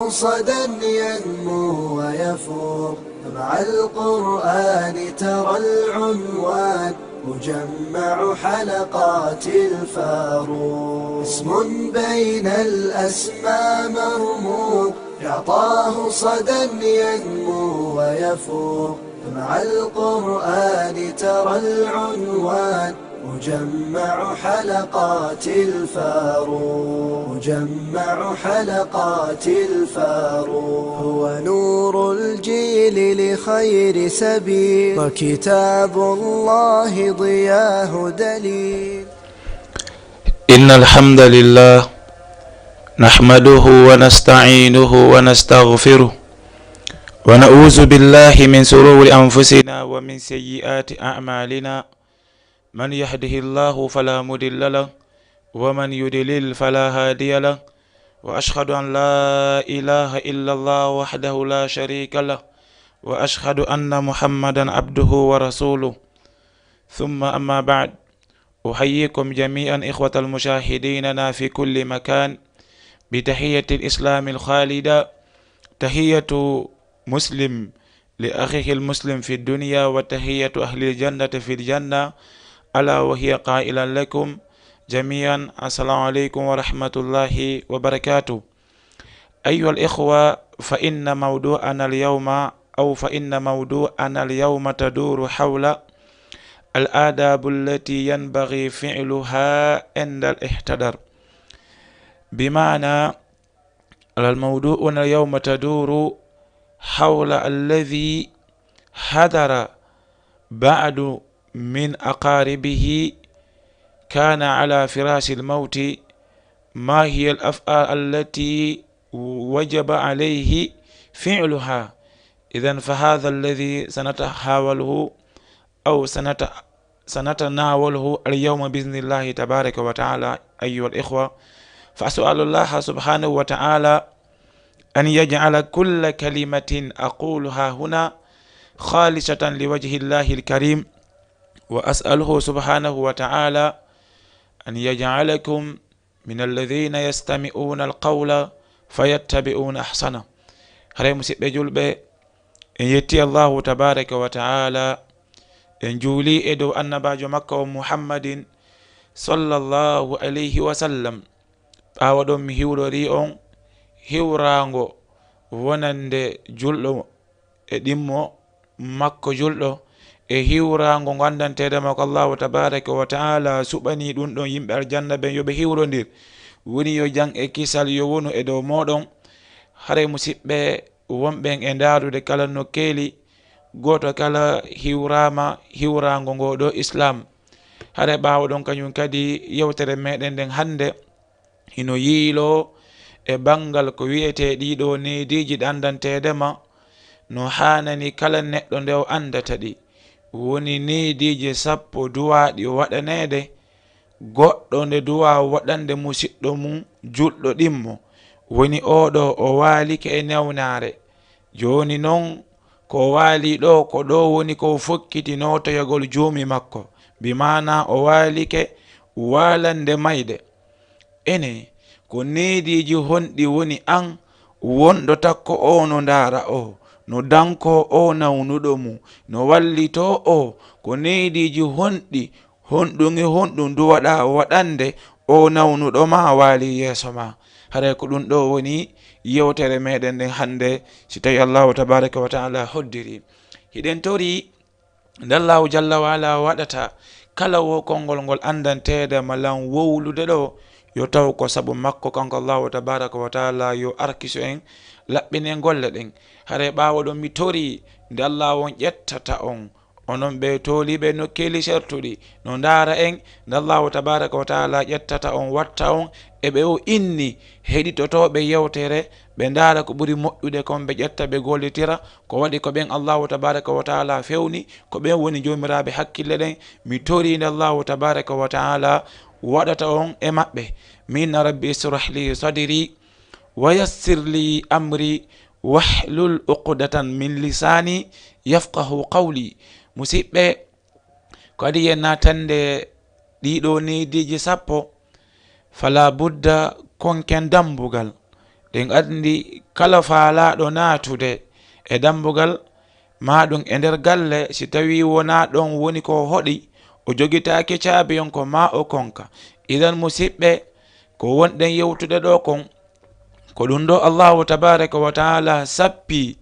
صدى ينمو ويفوق مع القرآن ترى العنوان مجمع حلقات الفاروق اسم بين الأسماء مرموق يعطاه صدى ينمو ويفوق مع القرآن ترى العنوان مجمع حلقات الفاروق مجمع حلقات الفاروق هو نور الجيل لخير سبيل وكتاب الله ضياه دليل. إن الحمد لله نحمده ونستعينه ونستغفره ونعوذ بالله من شرور أنفسنا ومن سيئات أعمالنا. من يهده الله فلا مضل له ومن يضلل فلا هادي له، وأشهد أن لا إله إلا الله وحده لا شريك له، وأشهد أن محمدا عبده ورسوله. ثم أما بعد، أحييكم جميعا إخوة المشاهدين في كل مكان بتحية الإسلام الخالدة، تحية مسلم لأخيه المسلم في الدنيا وتحية أهل الجنة في الجنة، ألا وهي قائلا لكم جميعا السلام عليكم ورحمة الله وبركاته. أيها الإخوة، فإن موضوعنا اليوم تدور حول الآداب التي ينبغي فعلها عند الاحتضار. بمعنى الموضوع اليوم تدور حول الذي حضر بعد من أقاربه كان على فراش الموت، ما هي الأفعال التي وجب عليه فعلها. إذن فهذا الذي سنتحاوله أو سنتناوله اليوم بإذن الله تبارك وتعالى. أيها الإخوة، فأسأل الله سبحانه وتعالى أن يجعل كل كلمة أقولها هنا خالصة لوجه الله الكريم، وأسأله سبحانه وتعالى أن يجعلكم من الذين يستمعون القول فيتبعون أحسنه. هري مسيب جلبة إن يتي الله تبارك وتعالى إن جولي إدو أن باجو مكة ومحمد صلى الله عليه وسلم أودم مهيولو ريون hiwrango wonande julɗo e ɗimmo makko julɗo e hiwrango gandantedema ko Allahu tabaraka wa ta'ala suɓani ɗum ɗon yimɓe aljanna ɓen yoɓe hiwrodir. woni yo jang e kisal yo wonu e dow moɗon. hare musidɓe wonɓen e ndarude kala no keeli goto kala hiwrama hiwrango ngo ɗo islam. hare ɓawoɗon kañum kadi yewtere meɗen nden hande hino yiilo e bangal ko wiyete ɗiɗo nediji ɗandantedema no hanani kala neɗɗo nde o andata ɗi. woni nediji 10 duwaɗi waɗanede goɗɗo nde duwa waɗande musidɗo mum julɗo ɗimmo. woni oɗo o walike e newnare. joni noon ko wali ɗo ko ɗo woni ko fokkiti notoyagol joomi makko, bimana o walike walande mayde. ene ko nediji honɗi woni an wonɗo takko o no ndara o, no danko o nawnuɗo mu, no wallito o. ko nediji honɗi honɗum duwaɗa waɗande o nawnuɗo ma wali yeso ma. hare ko ɗum ɗo woni yewtere meɗen nden hande, si tawi Allahu tabaraka wa ta'ala hoddiri. hiɗen tori nde Allahu jalla wa ala waɗata kala wo konngol ngol andantede malan wowlude ɗo yo taw ko sabu makko kanko Allahu tabaraka wa ta'ala yo arkiso en laɓɓine golle ɗen. hare ɓawo ɗon mi tori nde Allah on ƴettata on onon ɓe toliɓe no keeli sertuɗi no ndara en, nde Allahu tabaraka wa ta'ala ƴettata on watta on eɓe o inni heɗitotoɓe yewtere ɓe ndara ko ɓuri moƴƴude kon ɓe ƴetta ɓe gollitira ko waɗi ko ɓen Allahu tabaraka wa ta'ala fewni ko ɓen woni jomiraɓe hakkille ɗen. mi tori nde Allahu tabaraka wa ta'ala waɗata on e maɓɓe. min rabbi israh li sadri wa yassir li amri wahlul uqdatan min lisani yafqahu qawli. musidɓe kadi yen natande ɗiɗo nediji 10 fala budda konken dambugal ɗen andi kala faalaɗo natude e dambugal maɗum e nder galle si tawi wona ɗon woni ko hoɗi o jogitake caabi on ko ma o konka. idan musidɓe ko wonɗen yewtude ɗo kon ko ɗum ɗo allahu tabaraka wa taala sappi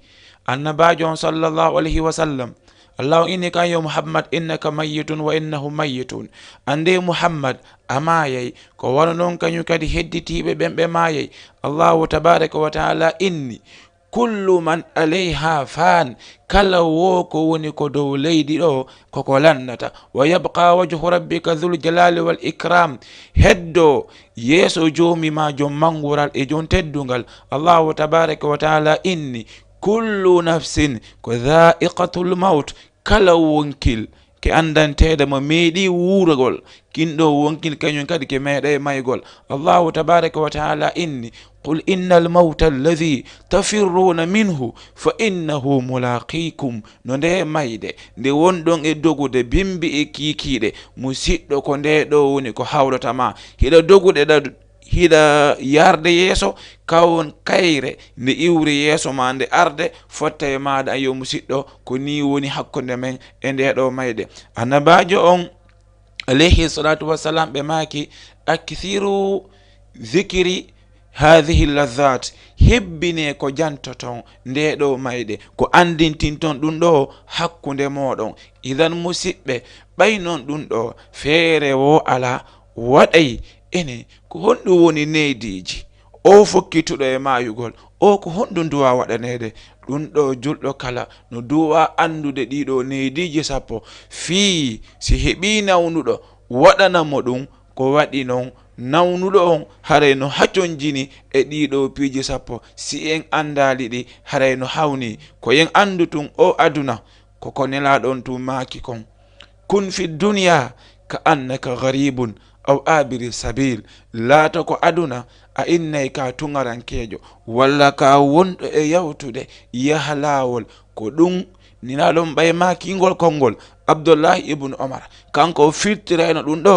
annabajo on sallallahu alayhi wa sallam. allahu inni kan yo muhammad innaka mayyitun wa innahum mayyitun. ande muhammad a mayay ko wano noon kañum kadi hedditiɓe ɓen ɓe mayay. allahu tabaraka wa taala inni kullu man alayha fan, kala wo ko woni ko dow leydi ɗo koko lannata. wa yabqa wajhu rabbika dhul jalali wal ikram, heddo yeeso jomi ma jom mangural e jon teddungal. allahu tabaraka wa taala inni kullu nafsin ko dha'iqatul maut, kala wonkil ke andantede mo meeɗi wuragol kinɗo wonkil kañum kadi ke meeɗe maygol. allahu tabaraka wa taala inni qul innal mawta alladhi tafirruna minhu fa innahu mulaqikum. no nde mayde nde wonɗon e dogude bimbi e kiikiɗe musidɗo ko nde ɗo woni ko hawratama hiɗa dogude hiɗa yarde yeeso kawon kayre nde iwri yeeso ma nde arde fotta e maɗa yo musidɗo ko ni woni hakkunde men e nde ɗo mayde. annabajo on alayhi salatu wassalam ɓe maki akthiru zikri hadhihi ladhat, hebbine ko jantoton nde ɗo mayde ko andintinton ɗum ɗo hakkunde moɗon. idan musidɓe ɓay non ɗum ɗo feere wo ala waɗay ene ko honɗum woni neydiji o fokkituɗo e mayugol o ko honɗum duwa waɗanede. ɗum ɗo julɗo kala no duwa andude ɗiɗo neydiji sappo fii si heɓi nawnuɗo waɗanamo ɗum ko waɗi non nawnuɗo on haray no hacconjini e ɗiɗo piiji sappo. si en andali ɗi haray no hawni ko yen andu tun o aduna koko nelaɗon tun maki kon. kun fi duniya ka annaka gharibun aw abiri sabil, laata ko aduna a innay ka tungarankejo walla ka wonɗo e yawtude yaha lawol. ko ɗum ninaɗon ɓay makingol konngol abdoullahi ibnu omar kanko firtirayno ɗum ɗo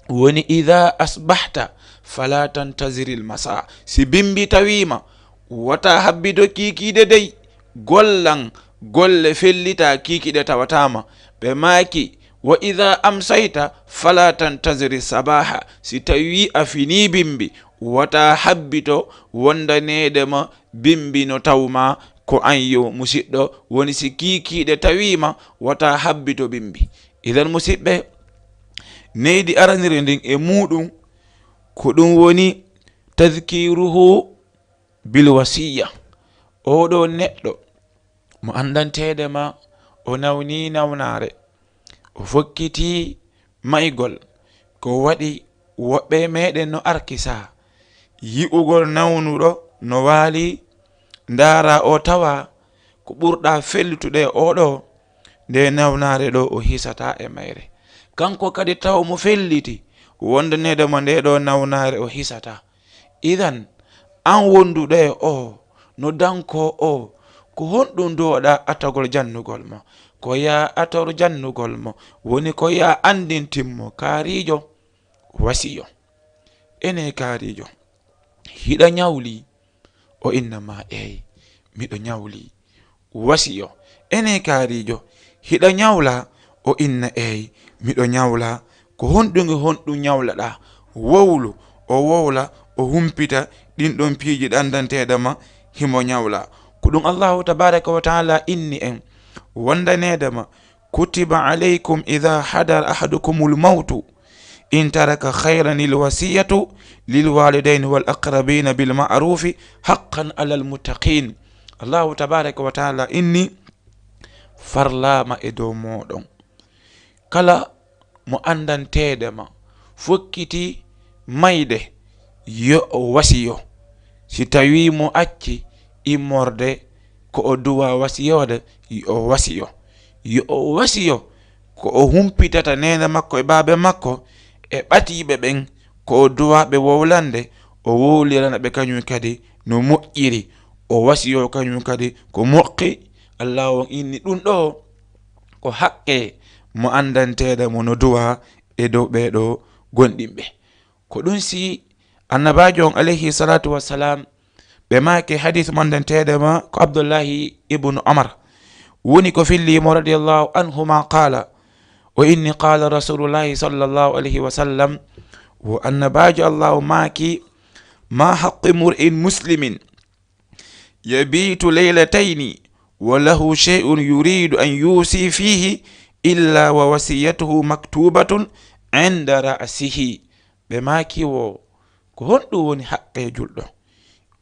woni idha asbahta fala tantaziril masa. si bimbi tawima wata habbido kiikide dey gollan golle fellita kiikide tawatama ɓe maki. wa idha amsayta fala tantaziri sabaha, si tawi a fini bimbi wata habbito wondanedema bimbi no tawma ko anyo musidɗo woni si kiikiɗe tawima wata habbito bimbi. idan musidɓe neydi aranire ndin e muɗum ko ɗum woni tadhkiruhu bil wasiya. oɗo neɗɗo mo andantede ma o nawni nawnare o fokkiti maygol ko waɗi woɓɓe meɗen no arkisa yi'ugol nawnuɗo no waali ndara o tawa ko ɓurɗa fellutude oɗo nde nawnare ɗo o hisata e mayre. kanko kadi taw mo felliti wondanede mo nde ɗo nawnare o hisata. idan an wonduɗo o no danko o ko honɗum doɗa atagol jannugol mo ko ya ator jannugol mo woni ko ya andintimmo kaarijo wasiyo. ene kaarijo hiɗa ñawli o innama eyi miɗo ñawli. wasiyo ene kaarijo hiɗa ñawla o inna eyi miɗo ñawla. ko honɗum ñawlaɗa wowlu o wowla o humpita ɗin ɗon piiji ɗandantedema himo ñawla. ko ɗum allahu tabaraka wa taala inni en wondanedema kutiba alaykum idha hadara ahadukumul mautu in taraka khayran lil wasiyatu lil walidaini wal aqrabina bil ma'rufi haqqan alal muttaqin. allahu tabaraka wa taala inni farlama e dow moɗon kala mo andantedema fokkiti mayde yo o wasiyo. si tawi mo acci immorde ko o duwa wasiyode yo o wasiyo ko o humpitata nene makko e baabe makko e ɓatiɓe ɓen ko o duwa ɓe wowlande o wowlirana ɓe kañum kadi no moƴƴiri o wasiyo kañum kadi ko moƴƴi. allah on inni ɗum ɗo ko haqqe mo andantede mo no duwa e dow ɓeɗo gonɗinɓe. ko ɗum si annabajo on alayhi salatu wassalam بماكي حديث من دنتيدما عبد الله ابن عمر ونكو في اللي رضي الله عنهما قال وإني قال رسول الله صلى الله عليه وسلم وأن باج الله ماكي ما حق امرئ مسلم يبيت ليلتين وله شيء يريد أن يوصي فيه إلا ووصيته مكتوبة عند رأسه بماكي و كهندو وني حق جلو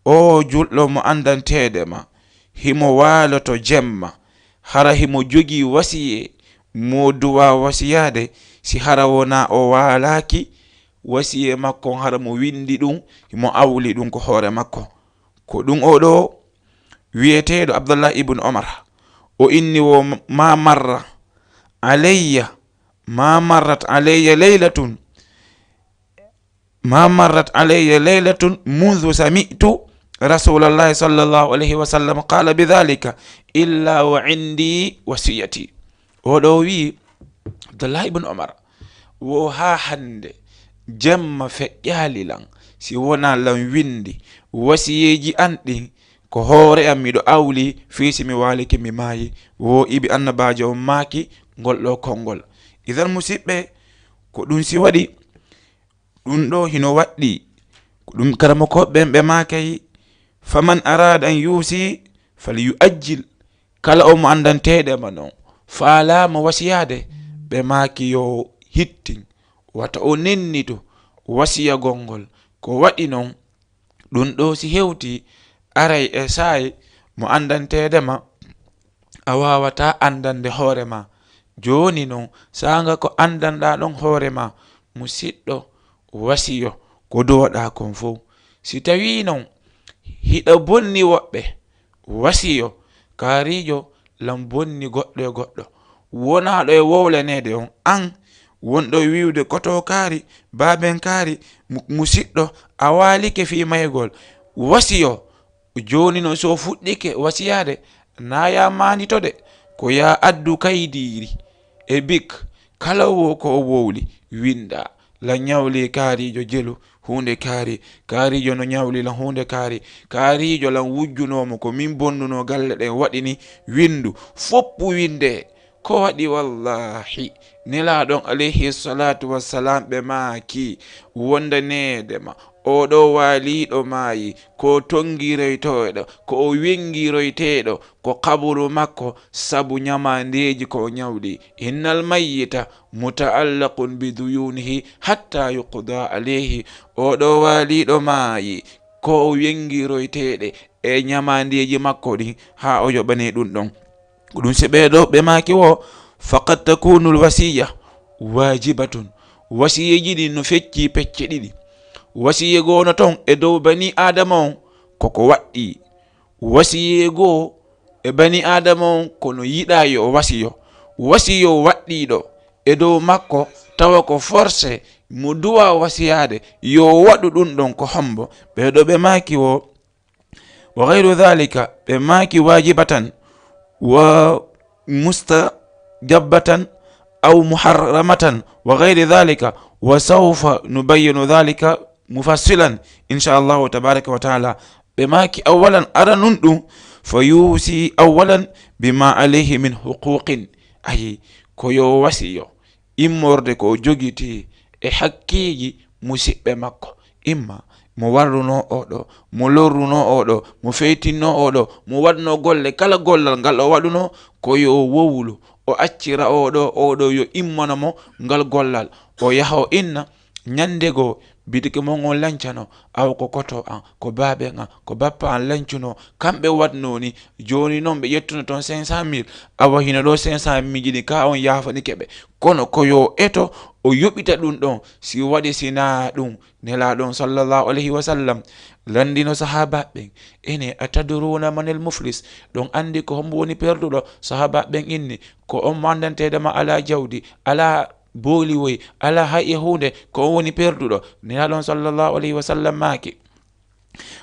o julɗo mo andantedema himo waloto jemma hara himo jogi wasiye mo duwa wasiyade si hara wona o walaki wasiye makko hara mo windi ɗum himo awli ɗum ko hoore makko ko ɗum oɗo wiyeteɗo Abdullah ibn Umar o inni wo ma marrat alayya laylatun منذ سمعت رسول الله صلى الله عليه وسلم قال بذلك إلا وعندي وصيتي ودوي عبد الله بن عمر وها حند جم فيالي لان سي ونا لان ويندي وصيجي أندي ko hoore am miɗo awli fiisi mi waliki mi maayi wo ibi annabajo maaki ngol ɗo konngol idan musidɓe ko ɗum si waɗi ɗum ɗo hino waɗɗi ko ɗum karamakoɓɓen ɓe maakayi faman arada an yusi falyuajjil kala o mo andanteɗema noon faalama wasiyade ɓe maaki yo hittin wata o nennito wasiya gongol ko waɗi noon ɗum ɗo si hewti aray e saay mo andantedema a wawata andande hoorema joni noon sanga ko andanɗa ɗon hoorema musidɗo wasiyo ko duwoɗa kon fof si tawi noon hiɗa bonni woɓɓe wasiyo kaarijo lam bonni goɗɗo e goɗɗo wonaɗo e wowlanede on an wonɗo wiwde koto kaari baben kaari musidɗo a walike fi maygol wasiyo joni no so fuɗɗike wasiyade na ya manitode ko ya addu kaydiri e bik kala wo ko o wowli winda la nyawli kaarijo jelu hunde kaarijo no nyawli la hunde kaarijo lan wujjunomo ko min bonnuno galle ɗen waɗini windu foppu winde ko waɗi wallahi nelaɗon alayhi salatu wassalam ɓe maaki wondanedema oɗo waliɗo maayi ko tongiroytoɗo ko o wengiroyteɗo ko kaburu makko sabu nyamandeji ko nyawɗi innal mayyita mutaallaqun biduyunihi hatta yuqda alayhi oɗo waliɗo maayi ko o wengiroyteɗe e nyamandeji makko ɗi ha o yoɓane ɗum ɗon ɗum se ɓeɗo ɓe maaki wo faqad takunu lwasiya wajibatun wasiyeji ɗi no fecci pecce ɗiɗi wasiyego no ton e dow bani adama on koko waɗɗi wasiyego e bani adama on kono yiɗa yo wasiyo waɗɗiɗo e dow makko tawa ko forcé mo duwa wasiyade yo waɗu ɗum ɗon ko hombo ɓeɗo ɓe maaki wo wa ghayru dhalika ɓe maaki wajibatan wa mustajabbatan aw muharramatan wa ghayri dhalika wa sawfa nubayyinu dhalika mufassilan inshallah tabaraka wa taala ɓe maaki awalan ara nun ɗum fa yusi awalan bima alayhi min huquqin ayi ko yo wasiyo immorde ko jogiti e hakkiji musidɓe makko imma mo warruno oɗo mo lorruno oɗo mo feytinno oɗo mo waɗno golle kala gollal ngal o waɗuno ko yo wowlu o accira oɗo yo immana mo ngal gollal o yaha o inna nyandego bidike mo ngon lancano aw ko koto an ko baabe an ko bappa an lancuno kamɓe watno ni joni noon ɓe yettuno toon 500,000 awa hino ɗo 500,000 jiɗi ka on yafani keɓe kono ko yo eto o yoɓita ɗum ɗon si waɗi sina ɗum nelaɗon sallallahu alayhi wa sallam landino sahaba ɓen ene atadruna manel muflis ɗon andi ko hombo woni perduɗo sahaba ɓen inni ko on mandantedema ala jawdi ala booli woy ala hay e hunde ko woni perduɗo nelaɗon sallallahu alayhi wa sallam maaki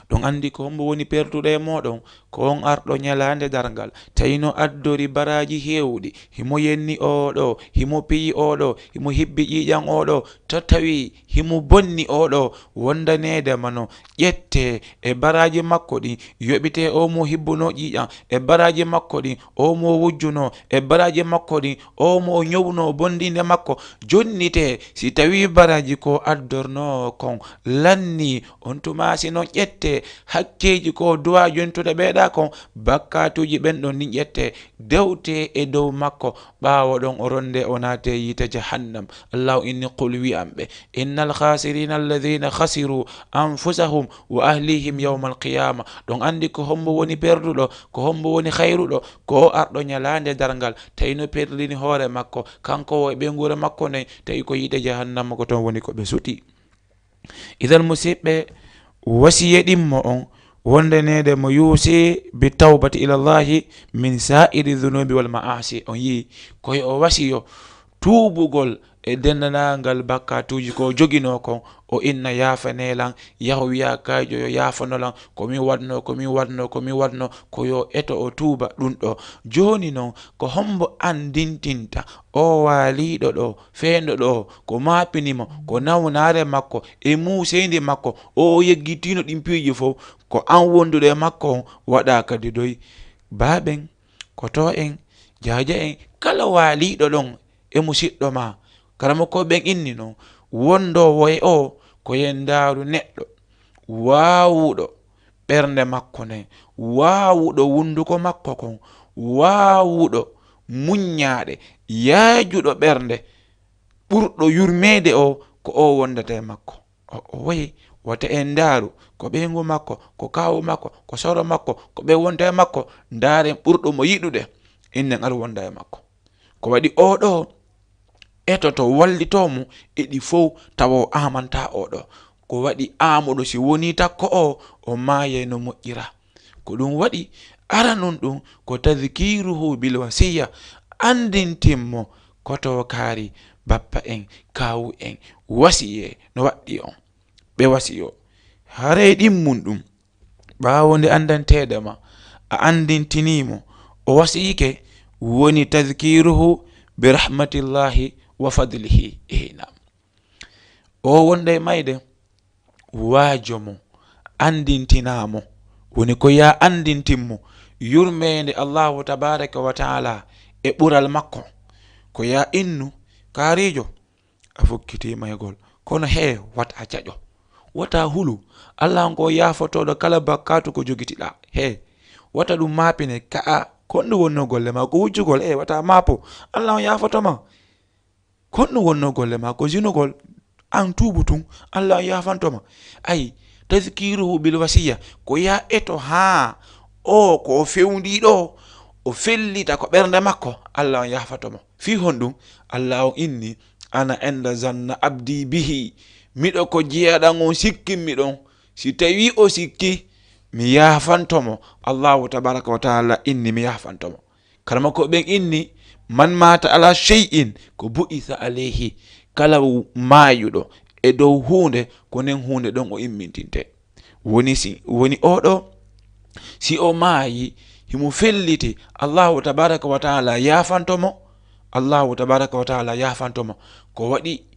ɗon andi ko hombo woni perduɗo e moɗon ko on arɗo ñalande dargal tawino addori baraji hewɗi himo yenni oɗo himo piyi oɗo himo hibbi ƴiƴan oɗo to tawi himo bonni oɗo wondanede mano ƴette e baraji makko ɗi yoɓite o mo hibbuno ƴiƴan e baraji makko ɗi o mo wujjuno e baraji makko ɗi o mo ñowno bondinde makko jonnite si tawi baraji ko addorno kon lanni on tumasi non ƴette hakkeji ko duwa jontude ɓeeɗa kon bakkatuji ɓen ɗon ni ƴette dewte e dow makko ɓawo ɗon o ronde o naate yite jahannam. Allahu inni qul wi'amɓe innal khasirina alladhina khasiru anfusahum wa ahlihim yawma alqiyama. ɗon andi ko hombo woni perduɗo ko hombo woni hayruɗo ko arɗo ñalande dargal tawi no perdini hoore makko kanko e ɓe guura makko nayi tawi ko yite jahannama ko ton woni ko ɓe suti. idan musidɓe wasiye ɗimmo on wondanede mo yuusi bi tawbati ilallahi min sa'iri dhunubi wal ma'asi. on yi koye o wasiyo tuubugol e dendanagal bakkatuji ko jogino kon o inna yafanelan yaho wiya kayjo yo yafanolan komi wadno ko yo eto o tuuba ɗum ɗo. joni noon ko hombo andintinta o waliɗo ɗo fendo ɗo ko mapinimo ko nawnare makko e museyndi makko o yeggitino ɗin piiji fof ko an wonduɗo e makko on waɗa kadi doy baɓen koto en jaja en kala waliɗo ɗon e musidɗo ma karama ko ɓen inni noon wondowo e o ko yendaru neɗɗo wawuɗo ɓernde makko nden wawuɗo wunduko makko kon wawuɗo muññaɗe yaajuɗo ɓernde ɓurɗo yurmede o ko o wondata e makko. o wayi wata en ndaaru ko ɓeygu makko ko kawu makko ko soro makko ko ɓe wonta e makko ndaren ɓurɗo mo yiɗude innen ar wonda e makko ko waɗi oɗo etoto wallitomo eɗi fof tawa amanta oɗo ko waɗi amuɗo si woni takko o maye no moƴƴira. ko ɗum waɗi aranon ɗum ko tadhkiruhu bil wasiya andintimmo koto kaari bappa en kawu en wasiye no waɗɗi on ɓe wasiyo hare ɗimmum ɗum ɓawo nde andantedema a andintinimo o wasiyike woni tadhkiruhu bi rahmatillahi wa fadlihi. nam o wonde mayde waajomo andintinamo woni ko ya andintimmo yurmede Allahu tabaraka wa taala e ɓural makko ko ya innu kaarijo a fokkitima e gol kono he wata jaƴo wata hulu Allah ko yafotoɗo kala bakkatu ko jogitiɗa he wata ɗum mapine ka'a konɗum wonno golle ma ko wujjugol wata mapo Allah on yafotoma konɗum wonno golle ma ko jinugol an tuubu tun Allah on yafantoma. ayi tadhkiruhu bil wasiya ko ya eto ha o ko fewndiɗo o fellita ko ɓernde makko Allah on yafatomo fi honɗum Allah on inni ana enda zanna abdi bihi miɗo ko jeyaɗan on sikkinmi ɗon si tawi o sikki mi yafantomo. Allahu tabaraka wa taala inni mi yafantomo kalama ko ɓen inni man mata ala shay'in ko bu'itha alayhi kala mayuɗo e dow hunde ko nen hunde ɗon o immintinte woni oɗo si o maayi himo felliti Allahu tabaraka wa taala yafantomo ko waɗi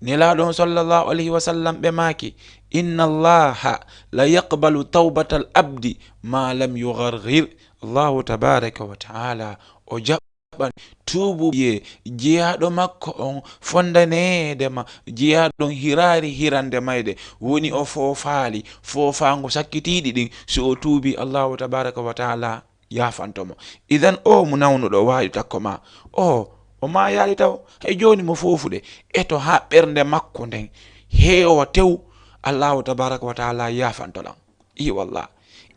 nelaɗon sallallahu alayhi wa sallam ɓe maaki inna allaha la yaqbalu tawbatal abdi ma lam yugharghir. Allahu tabaraka wa taala o jaɓan tuubu jeyaɗo makko on fondanedema jeyaɗon hirande mayde woni o fofango sakkitiɗi ɗin so o tuubi Allahu tabaraka wa taala yafantomo. idan o mo nawnuɗo wawi takko ma o ma yaali taw hay joni mo fofude eto ha ɓernde makko nden heewa tew Allahu tabaraka wa taala yafantoɗan. wallah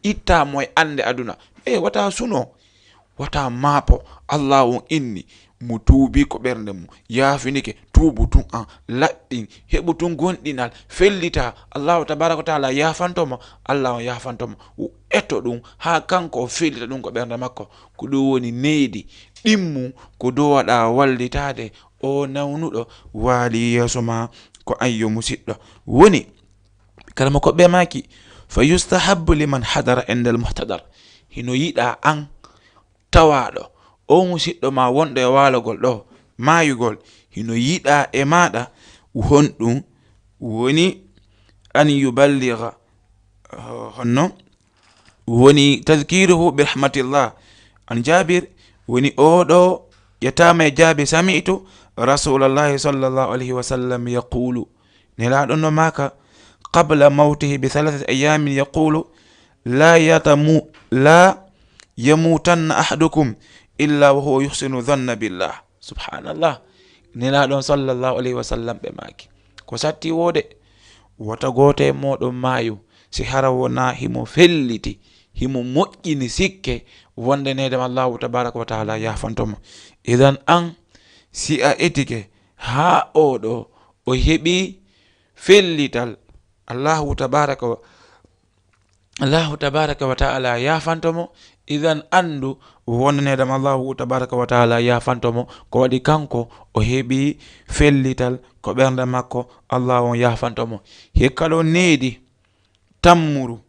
itta moye ande aduna wata suno wata mapo Allah on inni mo tuubi ko ɓernde mum yafinike tuubu tun an laɗɗin heɓu tun gonɗinal fellita Allahu tabaraka wa taala yafantomo Allah on yafantomo eto ɗum ha kanko o fellita ɗum ko ɓernde makko ko ɗum woni neydi ɗimmu ko dow waɗa wallitade o nawnuɗo waali yeeso ma ko ayyo musidɗo woni kalama ko ɓe maki فيستحب لمن حضر عند المحتضر hino yiɗa an tawaɗo o musidɗo ma wonɗo e walogol ɗo mayugol hino yiɗa e maɗa honɗum woni an yuballigha honno woni tadhkiruhu bi rahmatillah an Jabir woni oɗo ƴettama e Jabir sami'tu rasulallahi sallallahu alayhi wa sallam yaqulu nelaɗo no maka qabla mawtihi bi 3 ayamin yaqulu la yamutanna ahadukum illa wa huwa yuhsinu dhanna billah. Subhanallah, nelaɗon sallallahu alayhi wa sallam ɓe maki ko satti wode wota gote moɗon mayu si hara wona himo felliti himo moƴƴini sikke wonde nedam Allahu tabaraka wa taala yafantomo. Idan an si a etike ha oɗo o heɓi fellital Allahu tabaraka wa taala yafantomo, idan andu wonde nedam Allahu tabaraka wa taala yafantomo ko waɗi kanko o heɓi fellital ko ɓernde makko Allahu yafantomo. Hikkalo needi tammuru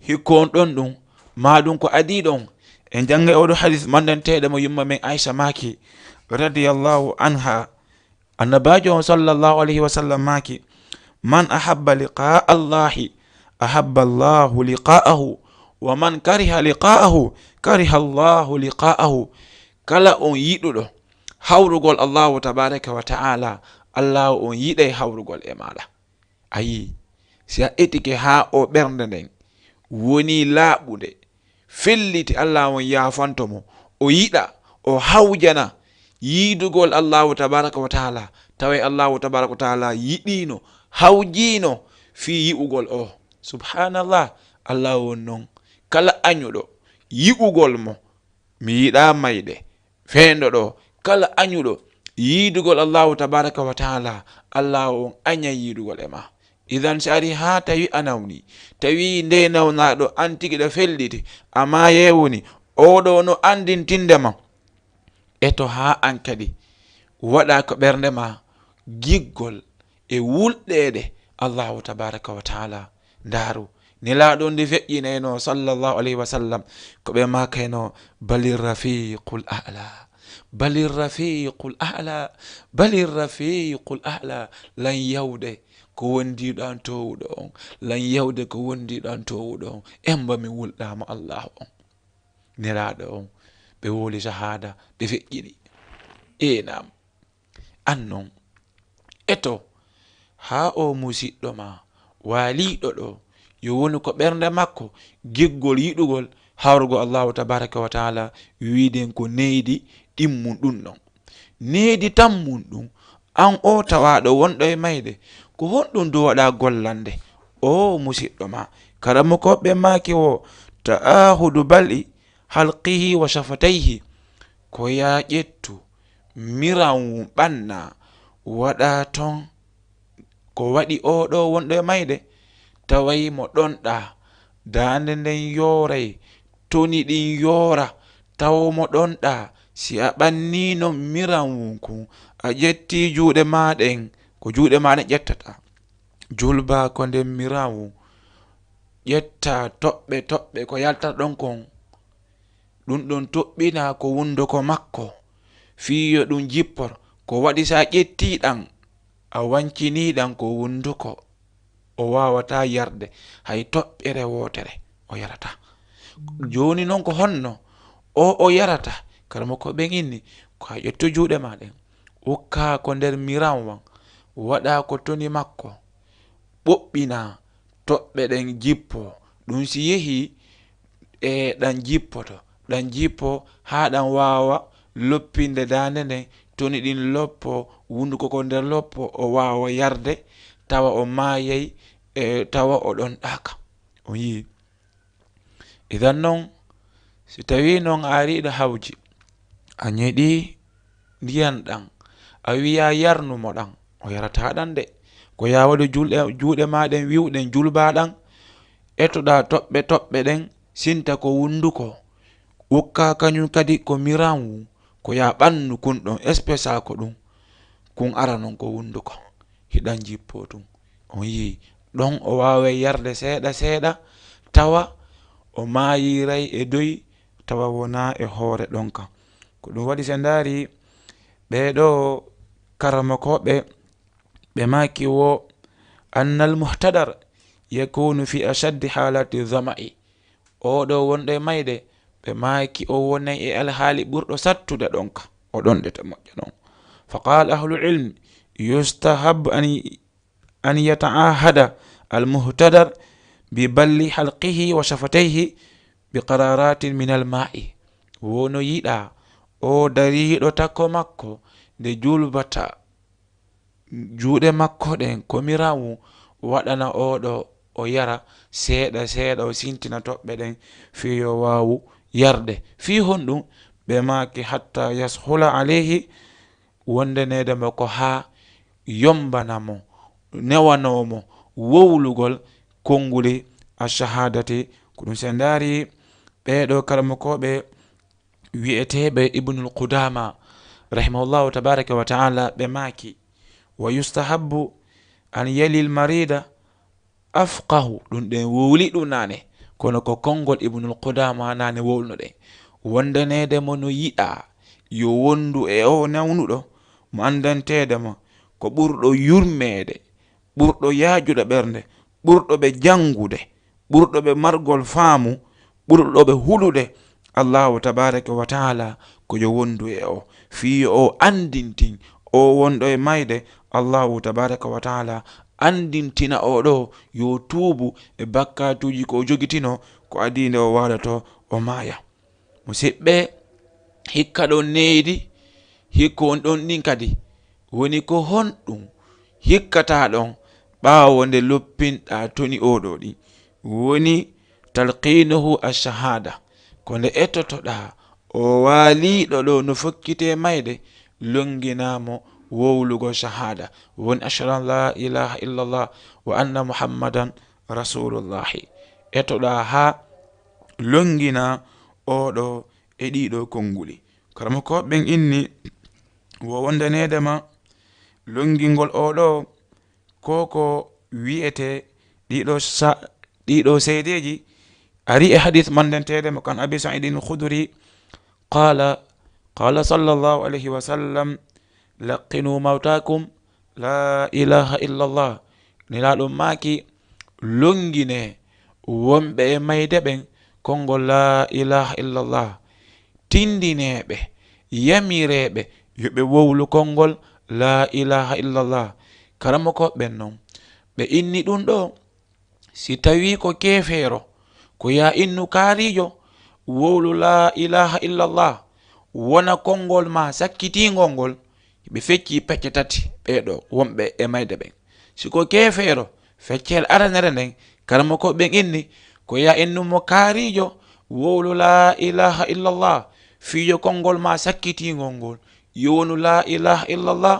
hikkon ɗon ɗum maɗum ko adi ɗon en janga oɗo hadith mandanteɗe mo yumma men Aisha maki radiyallahu anha annabajo on sallallahu alayhi wa sallam maki man ahabba liqaa Allahi ahabba Allahu liqa'ahu wa man kariha liqa'ahu kariha Allahu liqa'ahu. Kala on yiɗuɗo hawrugol Allahu tabaraka wa ta'ala Allah on yiɗay hawrugol e maɗa. Ayi si a etike ha o ɓernde nden woni laaɓude felliti Allah on yafantomo o yiɗa o hawjana yidugol Allahu tabaraka wa ta'ala tawe Allahu tabaraka wa ta'ala yiɗino hawjino fi yi'ugol o. Subhanallah, Allah won non kala anyuɗo yi'ugol mo mi yiɗa mayde fendo ɗo kala anyuɗo yidugol Allahu tabaraka wa ta'ala Allah on anya yidugol e ma. Idan sari ha tawi anawni tawi nde nawnaɗo an tigiɗa felliti amma yewoni oɗo no andintindema eto ha an kadi waɗa ko ɓernde ma giggol e wulɗede Allahu tabaraka wa ta'ala. Ndaru nelaɗo nde feƴƴinayno sallallahu alayhi wa sallam ko ɓe makayno balir rafiqul a'la balir rafiqul a'la balir rafiqul a'la lan yawde ko wondiɗo an towuɗo on lan yawde ko wondiɗo an towuɗo on emba mi wulɗamo Allah on. Nelaɗo on ɓe woli shahada ɓe feƴƴini enam an non eto ha o musidɗo ma waliɗo ɗo yo woni ko ɓernde makko giggol yiɗugol hawrugo Allahu tabaraka wa taala wiiden ko neydi ɗimmum ɗum ɗon neydi tammum ɗum an o tawaɗo wonɗo e mayde ko honɗum do waɗa gollande o musidɗo ma karamo koɓɓe maki o ta'ahudu bal'i halqihi wa shafatayhi ko ya ƴettu miran ɓanna waɗa ton ko waɗi oɗo wonɗo e mayde tawayi mo ɗonɗa dande nden yoray toni ɗin yora taw mo ɗonɗa si a ɓannino miran wunku a ƴetti juuɗe maɗen ko juuɗe maɗen ƴettata julba ko nden mirawu ƴetta toɓɓe ko yaltata ɗon kon ɗum ɗon toɓɓina ko wunduko makko fiyo ɗum jippor ko waɗi sa ƴettiɗan a wanciniɗan ko wunduko o wawata yarde hay toɓɓere wotere o yarata. Joni noon ko honno o yarata kalmo ko ɓen inni ko a ƴetto juuɗe maɗen ukka ko nder miranwan waɗa ko toni makko ɓoɓɓina toɓɓe ɗen jippo ɗum si yehi e ɗan jippoto ɗan jippo ha ɗan wawa loppinde dande nden toni ɗin loppo wunduko ko nder loppo o wawa yarde tawa o mayay tawa o ɗon ɗaka o yi. Idan noon si tawi noon a ariɗo hawji a ñeɗi ndiyan ɗan a wiya yarnumo ɗan o yarata ɗan de ko ya waɗi juuɗe maɗen wiwɗen julbaɗan etoɗa toɓɓe ɗen sinta ko wunduko wukka kañum kadi ko miranwu ko ya ɓannu kun ɗon espesa ko ɗum kun ara non ko wunduko hiɗan jippo tum on yi ɗon o wawa yarde seeɗa tawa o maayiray e doy tawa wona e hoore ɗon kam. Ko ɗum waɗi se ndaari ɓeɗo karamakoɓe ɓe maaki wo annal muhtadar yakunu fi ashaddi halati dhama'i. oɗo wonɗo e mayde ɓe maaki o wonay e alhaali ɓurɗo sattude ɗon ka o ɗon de to moƴƴa ɗon. Faqala ahlu ilm yustahab an yataahada almuhtadar bi balli halqihi wa shafatayhi bi qararatin min alma'i. wono yiɗa o dariɗo takko makko nde julbata juuɗe makko ɗen komiramu waɗana oɗo o yara seeɗa seeɗa o sintina toɓɓe ɗen fi yo wawu yarde fi honɗum ɓe maaki hatta yashula alayhi wondenede mo ko ha yombanamo newanomo wowlugol konguli ashahadati. ko ɗum se ndaari ɓeɗo karamakoɓe wi'eteɓe ibnul qudama rahimahullahu tabaraka wa ta'ala ɓe maaki wa yustahabbu an yalil marida afqahu. ɗum ɗen wowli ɗum nane kono ko kongol ibnul qudama nane wowluno ɗen wondanede mo no yiɗa yo wondu e o nawnuɗo mo andantede mo ko ɓurɗo yurmede ɓurɗo yaajuɗo ɓernde ɓurɗo ɓe jangude ɓurɗo ɓe margol faamu ɓurɗo ɓe hulude allahu tabaraka wa taala ko yo wondu e o fi o andintin o wonɗo e mayde allahu tabaraka wa taala andintina oɗo yo tuubu e bakkatuji ko jogitino ko adinde o waɗato o maaya. musidɓe hikka ɗon needi hikka on ɗon ɗin kadi woni ko honɗum hikkata ɗon ɓaawo nde loppinɗa toni oɗo ɗi woni talqinuhu ashahada ko nde ettotoɗa o waaliɗo ɗo no fokkite mayde longinamo wowlugo shahada woni ashhadu an la ilaha illallah wa anna muhammadan rasulullahi. ettoɗa ha longina oɗo e ɗiɗo konguli. karamakoɓen inni wo wondanedema longingol oɗo koko wi'ete ɗiɗo seedeji ari e hadith mandantedema kan abi sa'idin khudri qala sallallahu alayhi wa sallam laqinu mawtakum la ilaha illallah. nelaɗum maaki longine wonɓe e mayde ɓen kongol la ilaha illallah tindineɓe yamireɓe yoɓe wowlu kongol la ilaha illallah. karamakoɓen noon ɓe inni ɗum ɗo si tawi ko kefeero ko ya innu kaarijo wowlu la ilaha illallah wona kongol ma sakkitingol ngol ɓe fecci pecce tati ɓeɗo wonɓe e mayde ɓen. siko kefeero feccel aranere nden karamakoɓen inni ko ya innumo kaarijo wowlu la ilaha illallah fijo kongol ma sakkitingol ngol yowonu la ilaha illallah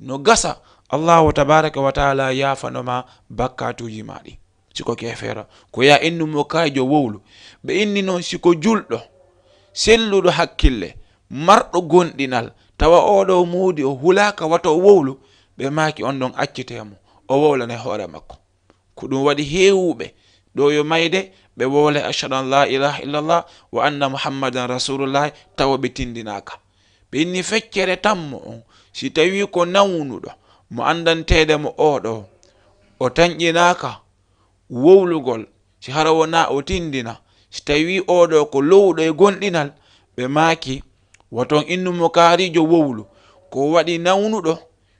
no gasa allahu tabaraka wa taala yafanoma bakkatuji maɗi. siko kefeero ko ya innumo kaarijo wowlu ɓe inni noon siko julɗo selluɗo hakkille marɗo gonɗinal tawa oɗo muudi o hulaka wato wowlu ɓe maaki on ɗon accitemo o wowlane hoore makko. ko ɗum waɗi heewuɓe ɗo yo mayde ɓe wowla ashhadu an la ilaha illallah wa anna muhammadan rasulullah tawa ɓe tindinaka. ɓe inni feccere tammo on si tawi ko nawnuɗo mo andantede mo oɗo o tañƴinaka wowlugol si hara wona o tindina si tawi oɗo ko lowɗo e gonɗinal ɓe maaki waton innumo kaarijo wowlu ko waɗi nawnuɗo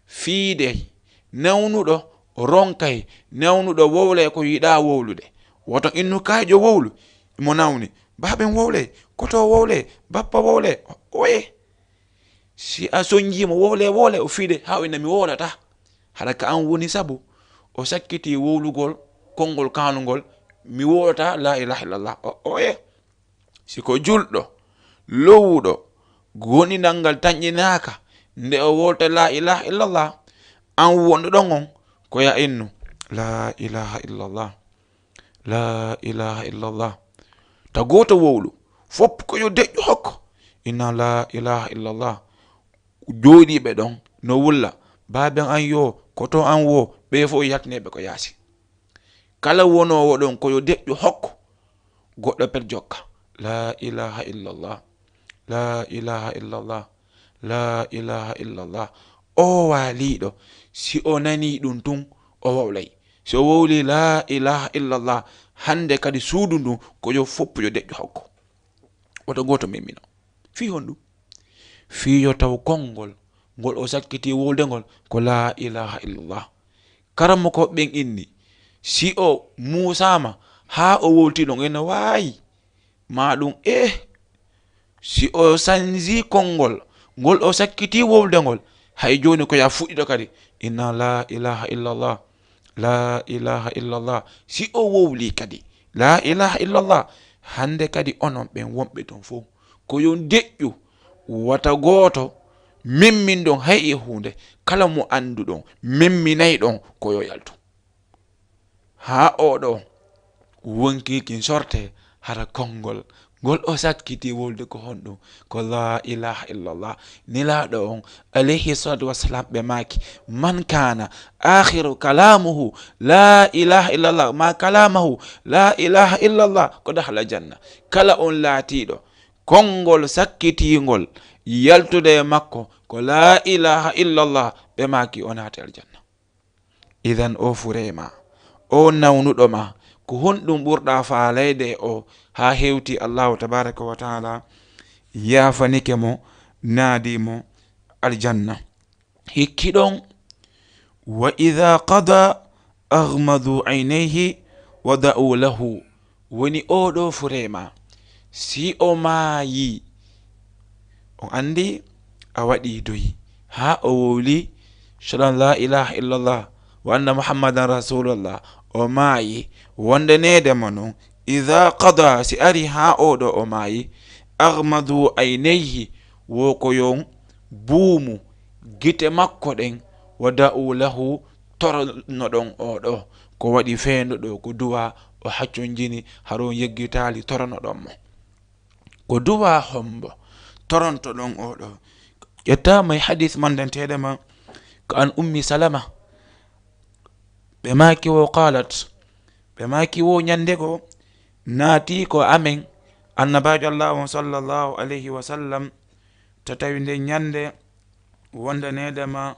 fiidey nawnuɗo ronkay nawnuɗo wowlay ko yiɗa wowlude waton innu kaarijo wowlu mo nawni baɓen wowlay koto wowlay bappa wowlay oye si a soñjimo wowlay o fiide ha o inna mi wowlata haɗa ka an woni sabu o sakkiti wowlugol kongol kanugol mi wowlata la ilaha illallah oye siko julɗo lowuɗo goninal ngal tañƴinaka nde o wolta la ilaha illallah an wonɗo ɗon on ko ya innu la ilaha illallah la ilaha illallah ta goto wowlu fop ko yo deƴƴo hokko inna la ilaha illallah jooɗiɓe ɗon no wulla baben an yo koto an wo ɓe fo yatneɓe ko yaasi kala wonowo ɗon ko yo deƴƴo hokko goɗɗo pet jokka la ilaha illallah, la ilaha illallah, la ilaha illallah. O waliɗo si o nani ɗum tun o wawlay, si o wowli la ilaha illallah hande kadi suudu ndun ko yo foppu yo deƴƴo hakko. Oto goto memmino fi honɗum fi yo taw konngol ngol o sakkiti wolde ngol ko la ilaha illallah. Karammo ko ɓen inni si o musama ha o wolti ɗon ene wayi ma ɗum si o sanji konngol ngol o sakkiti wolde ngol hay joni ko ya fuɗɗiɗo kadi inna la ilaha illallah, la ilaha illallah. Si o wowli kadi la ilaha illallah hande kadi onon ɓen wonɓe ton fof ko yon deƴƴu wata goto memmin ɗon hay e hunde, kala mo anduɗon memminay ɗon ko yo yaltu. Ha oɗo wonkikin sorte hara konngol ngol o sakkiti wolde ko honɗum ko la ilaha illallah. Nelaɗo on alayhi salatu wassalam ɓe maki man kana akhiru kalamuhu la ilaha illallah ma kalamahu la ilaha illallah ko dahala janna. Kala on laatiɗo konngol sakkitingol yaltude makko ko la ilaha illallah ɓe maki o naati aljanna. Idan o furema o nawnuɗo ma ko honɗum ɓurɗa faalayde o ha hewti allahu tabaraka wa taala yafanike mo naadimo aljanna. Hikkiɗon wa idha qada aghmadu aynayhi wa da'u lahu, woni oɗo furema si o maayi o andi a waɗi doyi ha o wowli shadan la ilaha illallah wa anna muhammadan rasulullah o maayi wonde nedemo non. Idha qada si ari ha oɗo o maayi aghmadu aynayhi wo ko yon buumu gite makko ɗen wa da'u lahu torno ɗon oɗo ko waɗi feenduɗo ko duwa o haccon jini haro yeggitali torno ɗon mo ko duwa hombo toronto ɗon oɗo. ƴettama hadith mandanteɗema ko an ummi salama ɓe maki wo qalat ɓe maki wo ñande ko naati ko amen annabajo allah sallallahu alayhi wa sallam to tawi nde ñande wonde nedema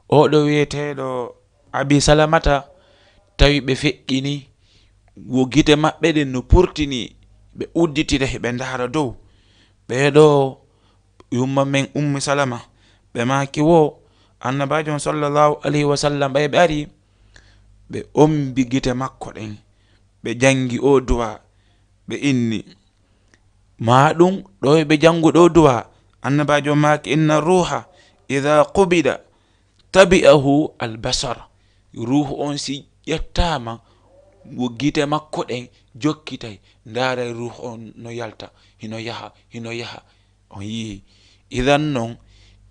oɗo wiyeteɗo abi salamata tawi ɓe feƴƴini wo gite maɓɓe ɗen no purtini ɓe udditira heɓe ndara dow ɓeɗo yumma men ummi salama ɓe maki wo annabajo sallallahu alayhi wa sallam ɓe ari ɓe ombi gite makko ɗen ɓe jangi o duwa ɓe inni ma ɗum ɗo ɓe jangu ɗo duwa annabajo maki inna ruha idha qubida tabi'ahu albasar. Ruhu on si ƴettama wo gite makko ɗen jokkitay ndaray ruhu on no yalta hino yaha on yi. Idan non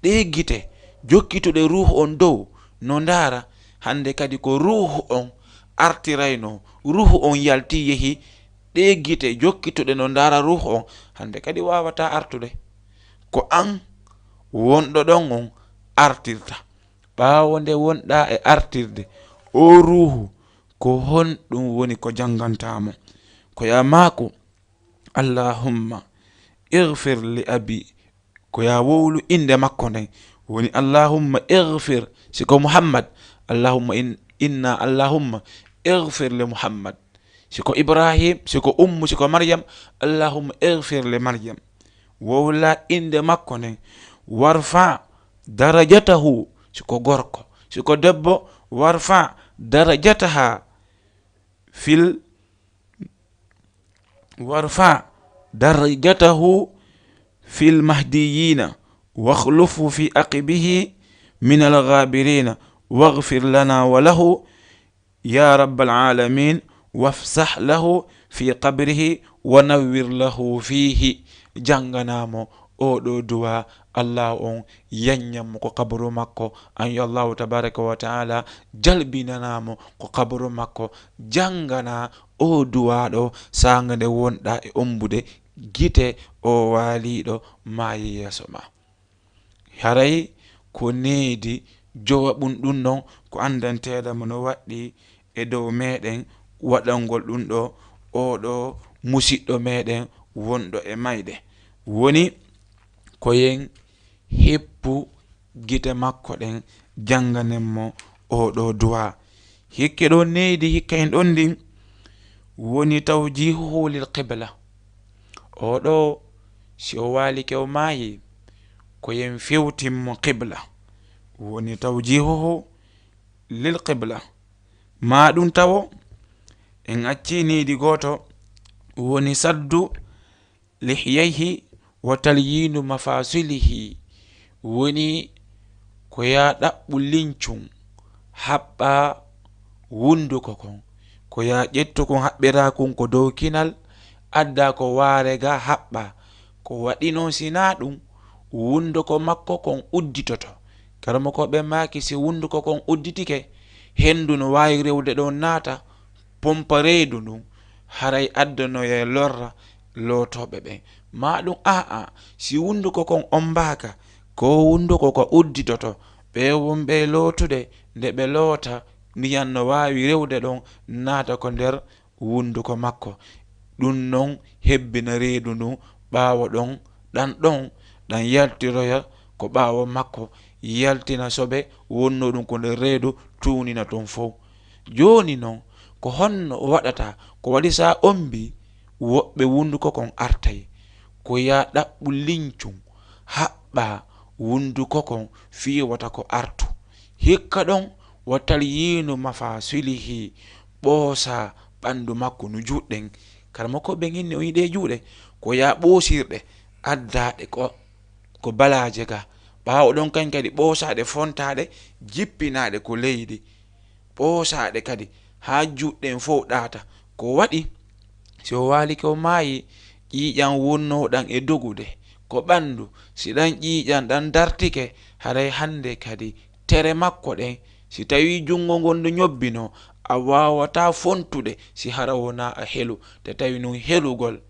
ɗe gite jokkituɗe ruhu on dow no ndara hande kadi ko ruhu on artirayno ruhu on yalti yehi ɗe gite jokkituɗe no ndara ruhu on hande kadi wawata artude ko an wonɗo ɗon on artirta. ɓawo nde wonɗa e artirde o ruhu ko honɗum woni ko jangantamo ko ya mako allahumma ighfir li abi ko ya wowlu inde makko nden woni allahumma ighfir siko muhammad allahumma inna allahumma ighfir li muhammad, siko ibrahim siko ummu siko maryam allahumma ighfir li maryam. wowla inde makko nden warfa darajatahu siko gorko siko debbo warfa darajataha fil warfa darajatahu fil mahdiyina wakhlufu fi aqibihi min alghabirina waghfir lana wa lahu ya rabbal alamin wafsah lahu fi qabrihi wa nawwir lahu fihi. janganamo oɗo duwa allah on yanyamo ko kaburu makko an yo allahu tabaraka wa taala jalbinanamo ko kaburu makko. jangana o duwaɗo sanga nde wonɗa e ombude gite o waliɗo maayi yeso ma. haray ko needi jowaɓum ɗum ɗon ko andanteɗamo no waɗɗi e dow meɗen waɗangol ɗum ɗo oɗo musidɗo meɗen wonɗo e mayde woni ko yen heppu gite makko ɗen janganenmo oɗo du'a. hikke ɗo neydi hikka en ɗon ndin woni tawjihuhu lil qibla. oɗo si o walike o maayi ko yen fewtinmo qibla woni tawjihuhu lil qibla. ma ɗum tawo en acci neydi goto woni saddu lihyayhi wa talyinu mafasilihi woni ko ya ɗaɓɓu lincum haɓɓa wunduko kon, ko ya ƴettu kon haɓɓira kon ko dow kinal adda ko waare ga haɓɓa, ko waɗi non sina ɗum wunduko makko kon udditoto. karmo ko ɓe maki si wunduko kon udditike hendu no wawi rewde ɗon naata pompa reedu ndun haray addanoye lorra lotoɓe ɓen. ma ɗum aa si wunduko kon ombaka ko wunduko ko udditoto ɓe wonɓe lotude nde ɓe loota ndiyam no wawi rewde ɗon naata ko nder wunduko makko. ɗum non hebbina reedu ndun ɓawo ɗon ɗan yaltiroya ko ɓawo makko yaltina soɓe wonno ɗum ko nder reedu tunina ton fof. joni non ko honno o waɗata ko waɗi sa ombi woɓɓe wunduko kon artay ko ya ɗaɓɓu lincum haɓɓa wunduko kon fiwata ko artu. hikka ɗon wa talyinu mafasilihi ɓoosa ɓandu makko no juɗɗen. karma ko ɓe inni o yiɗe juuɗe ko ya ɓoosirɗe addaɗe ko balaje ga ɓawo ɗon kan kadi ɓoosaɗe fontaɗe jippinaɗe ko leydi ɓoosaɗe kadi ha juɗɗen fof ɗata. ko waɗi si o walike o maayi ƴiƴam wonnoɗan e dogude ko ɓandu si ɗan ƴiƴam ɗan dartike haray hande kadi tere makko ɗen si tawi jungo ngondu ñobbino a wawata fontude si hara wona a helu. te tawi non helugol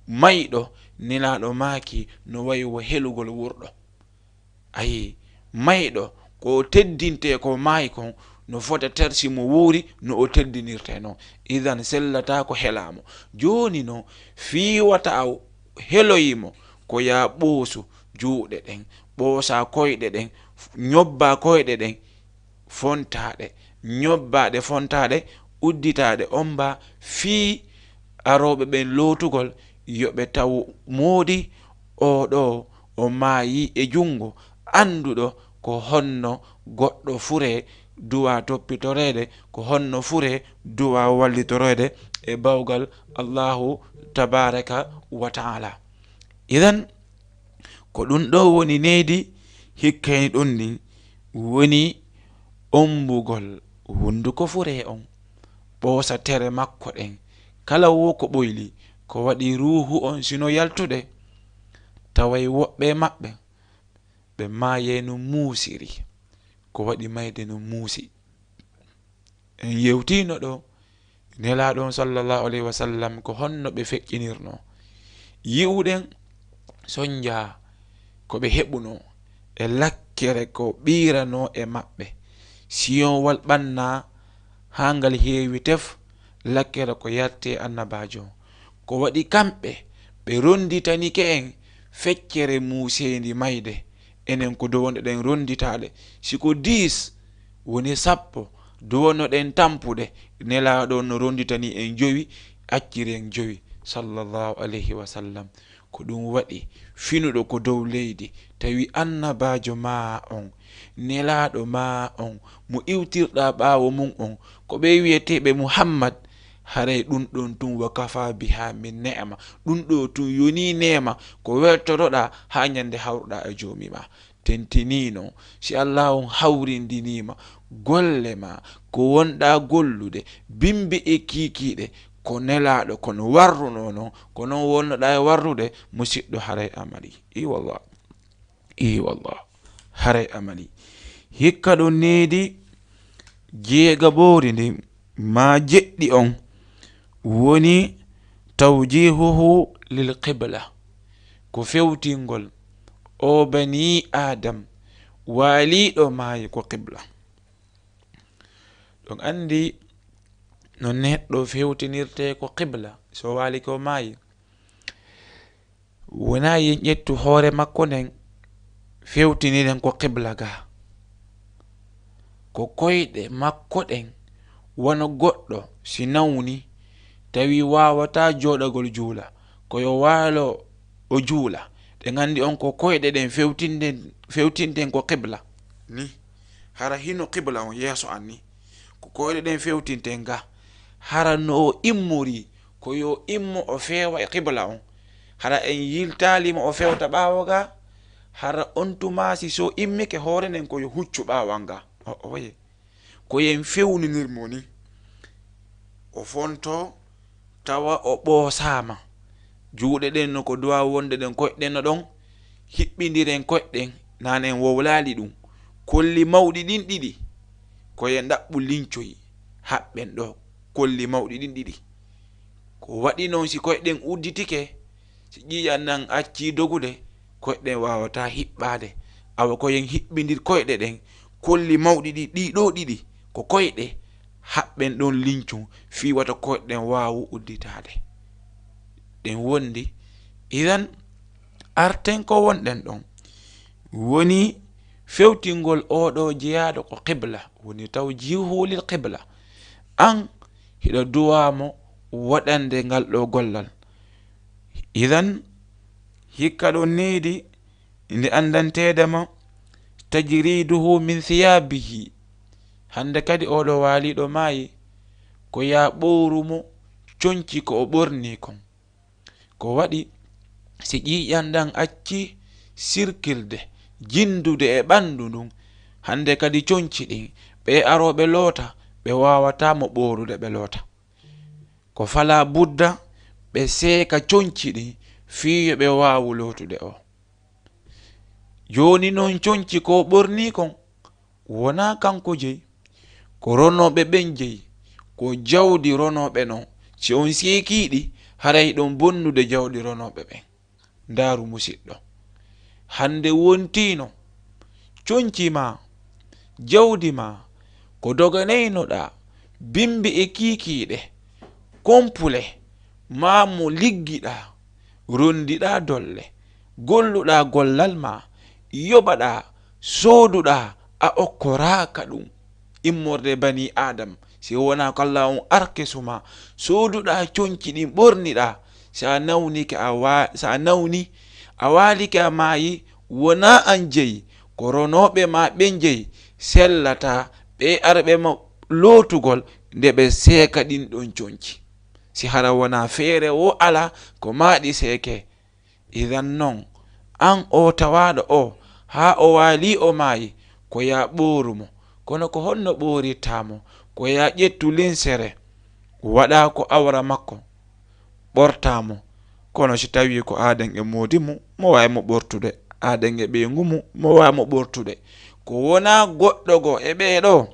mayɗo nelaɗo maaki no wayi wo helugol wurɗo. ayi mayɗo ko teddinte ko maayi kon no fota tersi mo wuuri no o teddinirte non. idan sellata ko helamo. joni no fiwata a heloyimo ko ya ɓoosu juuɗe ɗen ɓoosa koyɗe ɗen ñobba koyɗe ɗen fontaɗe ñobbaɗe fontaɗe udditaɗe omba fii aroɓe ɓen lootugol yoɓe taw moodi oɗo o maayi e jungo anduɗo ko honno goɗɗo fure duwa toppitorede ko honno fure duwa wallitorede e bawgal Allahu tabaraka wa ta'ala. idan ko ɗum ɗo woni neydi hikkani ɗon ni woni ombugol wunduko fure on ɓoosa tere makko ɗen kala wo ko ɓoyli ko waɗi ruhu on sino yaltude taway woɓɓe maɓɓe ɓe maye no muusiri ko waɗi mayde no muusi. en yewtino ɗo nelaɗon sallallahu alaihi wasallam ko honno ɓe feƴƴinirno yi'uɗen sonja ko ɓe heɓuno e lakkere ko ɓirano e maɓɓe siyon wal ɓanna ha ngal heewi tef lakkere ko yatte annabajo ko waɗi kamɓe ɓe ronditanike en feccere muusendi mayde enen ko dowonɗe ɗen ronditaɗe siko 10 woni 10 dowonnoɗen tampude nelaɗo no ronditani en 5 acciren 5 sallallahu alaihi wasallam. ko ɗum waɗi finuɗo ko dow leydi tawi annabajo ma on nelaɗo ma on mo iwtirɗa ɓawo mum on ko ɓe wiyeteɓe Muhammad haray ɗum ɗon tun wakafa biha min ne'ama ɗum ɗo tun yoni nema ko weltoroɗa ha nyande hawruɗa e jomima. tentinino si Allah on hawrindinima golle ma ko wonɗa gollude bimbi e kikiɗe ko nelaɗo kono warruno non ko non wonnoɗa e warrude musidɗo haray amali. wallah haray amali. hikka ɗo needi jeegabori ndi ma jeɗɗi on woni tawjihuhu lil qibla ko fewtingol o bani adam waliɗo maayi ko qibla. ɗon andi no neɗɗo fewtinirte ko qibla so wali ko maayi. wona yen ƴettu hoore makko nden fewtiniren ko qibla ga, ko koyɗe makko ɗen wona goɗɗo si nawni tawi wawata joɗagol juula koyo waalo o juula, ɗe gandi on ko koyɗe ɗen fewtinten ko qibla ni. hara hino qibla on yeeso an ni ko koyɗe ɗen fewtinten ga, hara no o immori ko yo immo o feewa e qibla on. hara en yiltalima o fewta ɓawo ga, hara on tumasi so immike hoore nden koyo huccu ɓawan ga. oye ko yen fewninirmo ni o fonto tawa o ɓoosama, juuɗe ɗen no ko duwa wonde ɗen koyɗen no ɗon hiɓɓidiren koyɗen nan en wowlali ɗum, kolli mawɗi ɗin ɗiɗi koyen ɗaɓɓu lincoyi haɓɓen ɗo kolli mawɗi ɗin ɗiɗi. ko waɗi noon si koyɗen udditike, si ƴiƴan nan acci dogude, koyɗen wawata hiɓɓade. awa koyen hiɓɓidir koyɗe ɗen kolli mawɗi ɗiɗo ɗiɗi ko koyɗe haɓɓen ɗon lincu fi wata koyɗen wawu udditade ɗen wondi. idan arten ko wonɗen ɗon woni fewtingol oɗo jeyaɗo ko qibla woni taw jihuulil qibla, an hiɗa duwamo waɗande ngal ɗo gollal. idan hikka ɗo needi nde andantedema tajriduhu min thiyabihi. hande kadi oɗo waliɗo maayi ko ya ɓowrumo conci ko o ɓorni kon. ko waɗi si ƴiƴan ɗan acci sirkilde jindude e ɓandu ndun, hande kadi conci ɗin ɓe aroɓe loota ɓe wawatamo ɓorude ɓe loota. ko fala budda ɓe seeka conci ɗin fiyo ɓe wawu lootude o. joni noon conci ko ɓorni kon wona kanko jeyi, ko ronoɓe ɓen jeyi, ko jawdi ronoɓe non. si on seekiɗi haray ɗon bonnude jawdi ronoɓe ɓen. ndaru musidɗo, hande wontino conci ma jawdi ma ko doganaynoɗa bimbi e kiikiɗe kompule ma mo liggiɗa rondiɗa dolle golluɗa gollal ma yoɓaɗa sooduɗa a okkoraka ɗum immorde bani adam. si wona ko Allah on arkesuma sooduɗa conci ɗin ɓorniɗa, sa nawni a walike a maayi wona an jeyi ko ronoɓe ma ɓen jeyi sellata ɓe arɓe ma lootugol nde ɓe seeka ɗin ɗon conci. si hara wona feere wo ala ko maɗi seeke. idan non an o tawaɗo o ha o wali o maayi ko ya ɓorumo, kono ko honno ɓorittamo, ko ya ƴettu linsere waɗa ko awra makko ɓortamo. kono si tawi ko aden e modimu mo wawi mo ɓortude, aden e ɓeygumu mo wawi mo ɓortude. ko wona goɗɗo go e ɓeɗo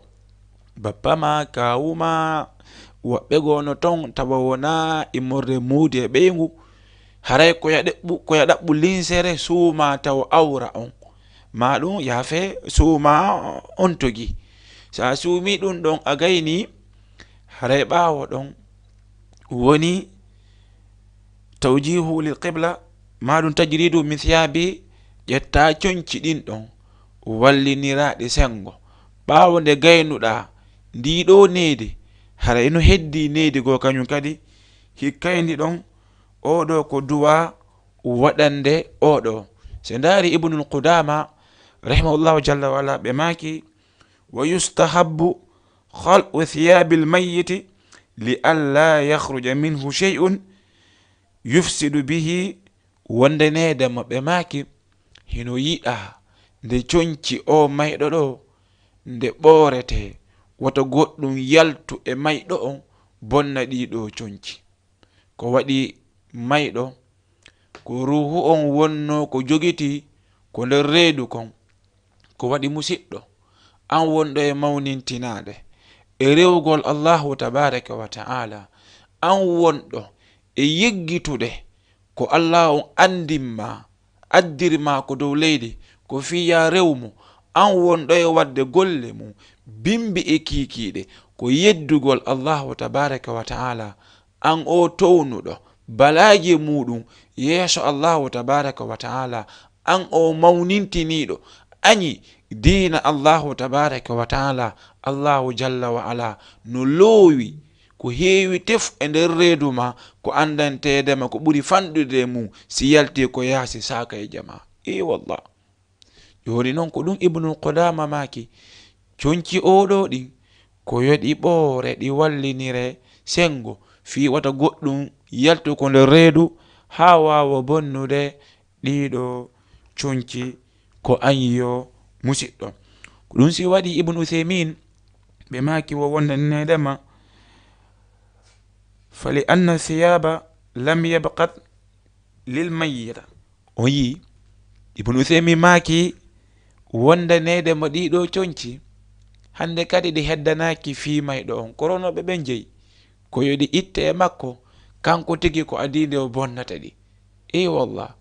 bappa ma kawuma woɓɓe gono ton tawa wona immorde muudi e ɓeygu, haray ko ya ɗaɓɓu linsere suuma taw awra on ma ɗum yafe suuma on togi. sa suumi ɗum ɗon a gayni haray ɓawo ɗon woni tawjihu lil qibla ma ɗum tajridu min thiyabi. ƴetta conci ɗin ɗon walliniraɗi sengo ɓawo nde gaynuɗa ndiɗo needi, haray no heddi needi go kañum kadi hikkayndi ɗon oɗo ko duwa waɗande oɗo. se ndaari ibnul qudama rahimahullahu jalla wala ɓe maki wa yustahabbu khal'u thiyabil mayyiti li alla yakhruja minhu shay'un yufsidu bihi. wondenedemo ɓe maki hino yiɗa nde conci o mayɗo ɗo nde ɓorete wata goɗɗum yaltu e mayɗo on bonna ɗiɗo conci. ko waɗi mayɗo ko ruhu on wonno ko jogiti ko nder reedu kon. ko waɗi musidɗo an wonɗo e mawnintinade e rewgol Allahu tabaraka wa ta'ala, an wonɗo e yeggitude ko Allah on andinma addirma ko dow leydi ko fiya rewmo, an wonɗo e wadde golle mum bimbi e kiikiɗe ko yeddugol Allahu tabaraka wa ta'ala an o townuɗo balaji muɗum yeeso Allahu tabaraka wa ta'ala an o mawnintiniɗo añi diina Allahu tabaraka wa ta'ala Allahu jalla wa ala no loowi ko heewi tef e nder reedu ma ko andantedema ko ɓuri fanɗude mum si yalti ko yaasi saka e jama wallah joni noon ko ɗum Ibnul Qudama maki conci oɗo ɗin ko yoɗi ɓoore ɗi wallinire sengo fi wata goɗɗum yaltu ko nder reedu ha wawa bonnude ɗiɗo conci ko anyo musidɗo ko ɗum si waɗi Ibn Uthaymin ɓe maki wo wondanedema fali anna thiyaba lam yabqat lil mayyita o yi Ibn Uthaymin maki wondanede mo ɗiɗo conci hande kadi ɗi heddanaki fimayɗo on koronoɓe ɓen jeyi ko yoɗi itte e makko kanko tigi ko adide o bonnata ɗi wallah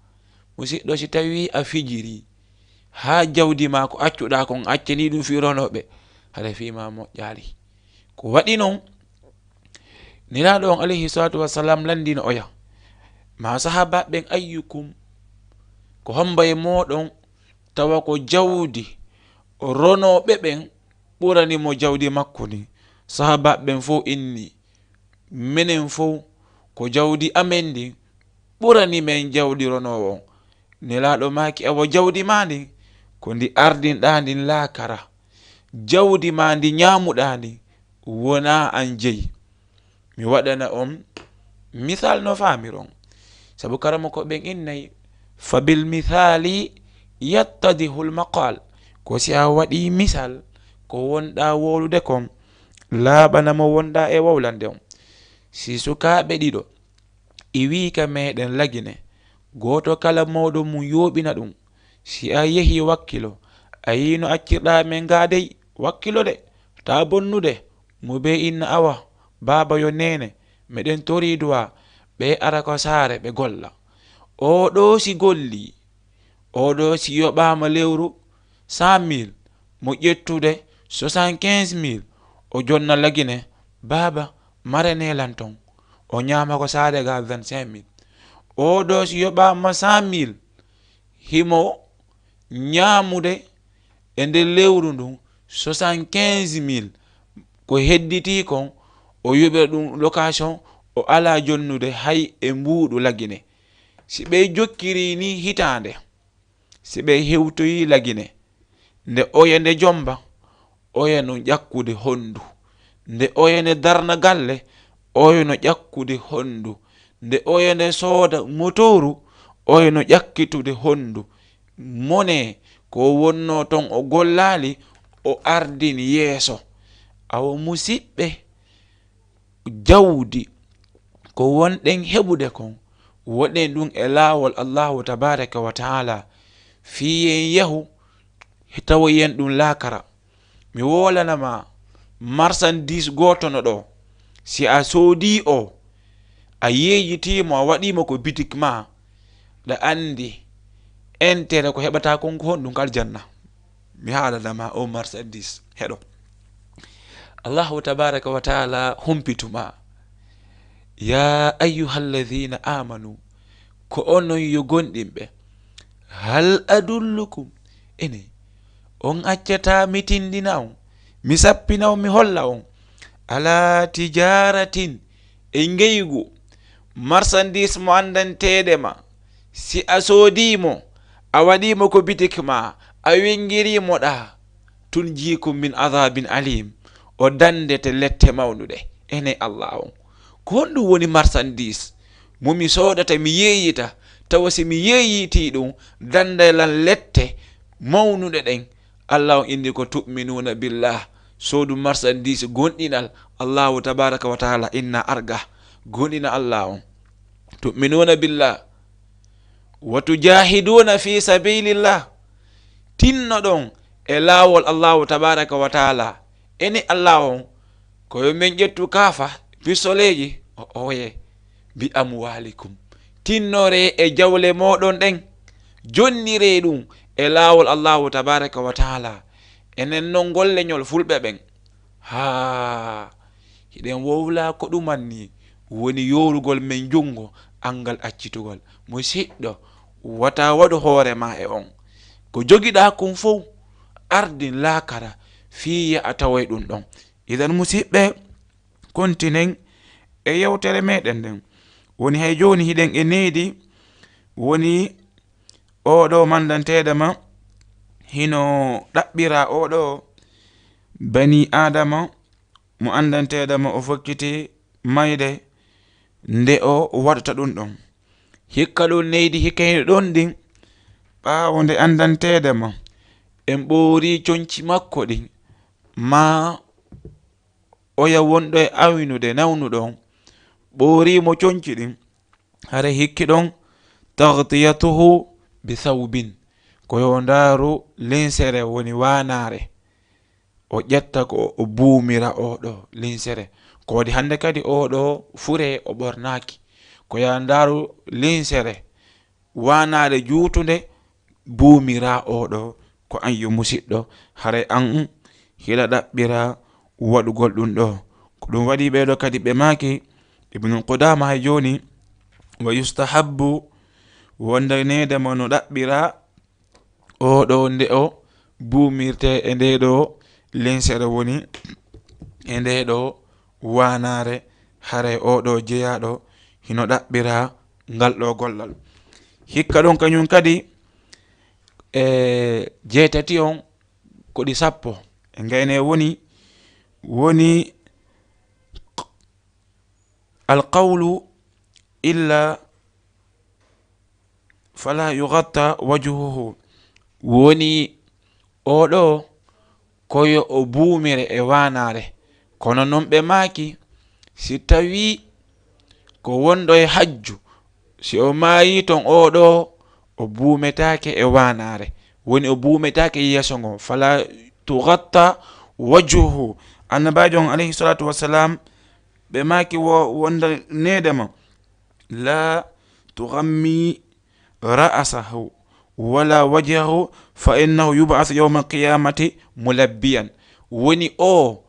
musidɗo si tawi a fijiri ha jawdi ma ko accuɗa kon accani ɗum fironoɓe haɗa fima moƴƴali ko waɗi noon niraɗo on alayhi salatu wassalam landino oya ma sahaba ɓen ayyukum ko homba e moɗon tawa ko jawdi ronoɓe ɓen ɓurani mo jawdi makko ni sahaba ɓen fo inni minen fo ko jawdi amen ndi ɓurani men jawdi ronowo nelaɗo maki awo jawdi ma ndi ko ndi ardinɗa ndin laakara jawdi ma ndi ñamuɗa ndi wona an jeyi mi waɗana on misal no famiron sabu karama ko ɓen innayi fa bil mithali yattadihu l maqal ko si a waɗi misal ko wonɗa wolude kon laaɓana mo wonɗa e wawlande on si sukaɓe ɗiɗo i wika meɗen lagine goto kala mawɗo mum yoɓina ɗum si a yehi wakkilo a yino accirɗa men gadey wakkilo de ta bonnude mo be inna awa baba yo nene meɗen toriduwa ɓe ara ko saare ɓe golla oɗo si golli oɗo si yoɓama lewru 100,000 mo ƴettude 75,000 o jonna lagine baba marene lanton o ñama ko saare ga 25,000 oɗo si yoɓama 100,000 himo ñamude e nder lewru ndun 75,000 ko hedditi kon o yoɓira ɗum location o ala jonnude hay e mbuɗu lagine si ɓe jokkiri ni hitande si ɓe hewtoyi lagine nde oya nde jomba oya no ƴakkude hondu nde oya nde darna galle oya no ƴakkude hondu nde oya nde sooda motoru oya no ƴakkitude hondu mone ko wonno ton o gollali o ardini yeeso awo musidɓe jawdi ko wonɗen heɓude kon woɗen ɗum e laawol Allahu tabaraka wa ta'ala fiyen yahu tawoyen ɗum laakara mi wolanama marchandise gotono ɗo si a soodi o a yeyitimo a waɗimo ko bitik ma ɗa andi entere ko heɓata konko honɗum kal janna mi haalanama o marchandise heɗo Allahu tabaraka wa ta'ala humpituma ya ayyuhalladhina amanu ko onon yo gonɗinɓe hal adullukum ene on accata mi tindina on mi sappina on mi holla on ala tijaratin e ngeygu marchandise mo andanteɗe ma si a soodimo a waɗimo ko bitik ma a wingirimo ɗa tun jiikum min adhabin alim o dandete lette mawnuɗe ene Allah on ko honɗum woni marchandise momi sodata mi yeyita tawa si mi yeyiti ɗum dandalan lette mawnuɗe ɗen Allah on indi ko tu'minuna billah sodu marchandise gonɗinal Allahu tabaraka wa ta'ala inna arga gonɗina Allah on tu'minuna billah wa tujahiduna fi sabilillah tinno ɗon e laawol Allahu tabaraka wa ta'ala ene Allah on koyo men ƴettu kaafa pistoleji o oye bi amwalikum tinnore e jawle moɗon ɗen jonnire ɗum e laawol Allahu tabaraka wa ta'ala enen non golleñol fulɓe ɓen ha hiɗen wowla ko ɗumanni woni yorugol men jungo angal accitugol. Musidɗo wata waɗu hoore ma e on ko jogiɗa kon fof ardin laakara fiya a taway ɗum ɗon. Idan musidɓe kontinen e yewtere meɗen nden woni hay joni hiɗen e needi woni oɗo mandanteɗo ma hino ɗaɓɓira oɗo bani adama mo andanteɗo ma o fokkiti mayde nde o waɗata ɗum ɗon. Hikka ɗum neydi hikka hino ɗon ɗin ɓawo nde andanteɗo ma en ɓoori conci makko ɗin ma oya wonɗo e awinude nawnuɗon ɓoorimo conci ɗin hara hikki ɗon taghtiyatuhu bi thawbin ko yo ndaaru linsere woni wanare o ƴetta ko o buumira oɗo linsere ko waɗi hande kadi oɗo fure o ɓornaki ko ya ndaaru linsere wanare juutunde buumira oɗo ko an yo musidɗo haray an hila ɗaɓɓira waɗugol ɗum ɗo. Ko ɗum waɗi ɓeɗo kadi ɓe maki Ibnul Qudama hay joni wa yustahabbu wonde nede mo no ɗaɓɓira oɗo nde o buumirte e nde ɗo linsere woni e nde ɗo wanare haray oɗo jeyaɗo hino ɗaɓɓira ngal ɗo gollal. Hikka ɗon kañum kadi jeetati on koɗi sappo e ngayne woni alqawlu illa fala yughatta wajhuhu woni oɗo koyo o buumire e wanare kono non ɓe maaki si tawi ko wonɗo e hajju si o maayi ton oɗo o buumetake e wanare woni o buumetake yeeso ngo fala tughatta wajhuhu. Annabajo on alayhi salatu wassalam ɓe maaki wonda nedema la tughammi ra'asahu wala wajhahu fa innahu yub'athu yawma alqiyamati mulabbiyan woni o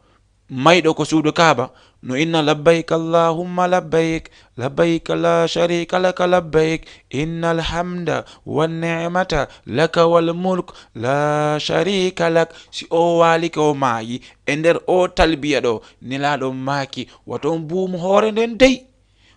mayɗo ko suudu Kaaba no inna labbayk allahumma labbayk labbayk la sharika laka labbayk innal hamda wan ni'mata laka wal mulk la sharika lak. Si o walike o maayi e nder o talbiya ɗo nelaɗo maaki waton buumu hoore nden dey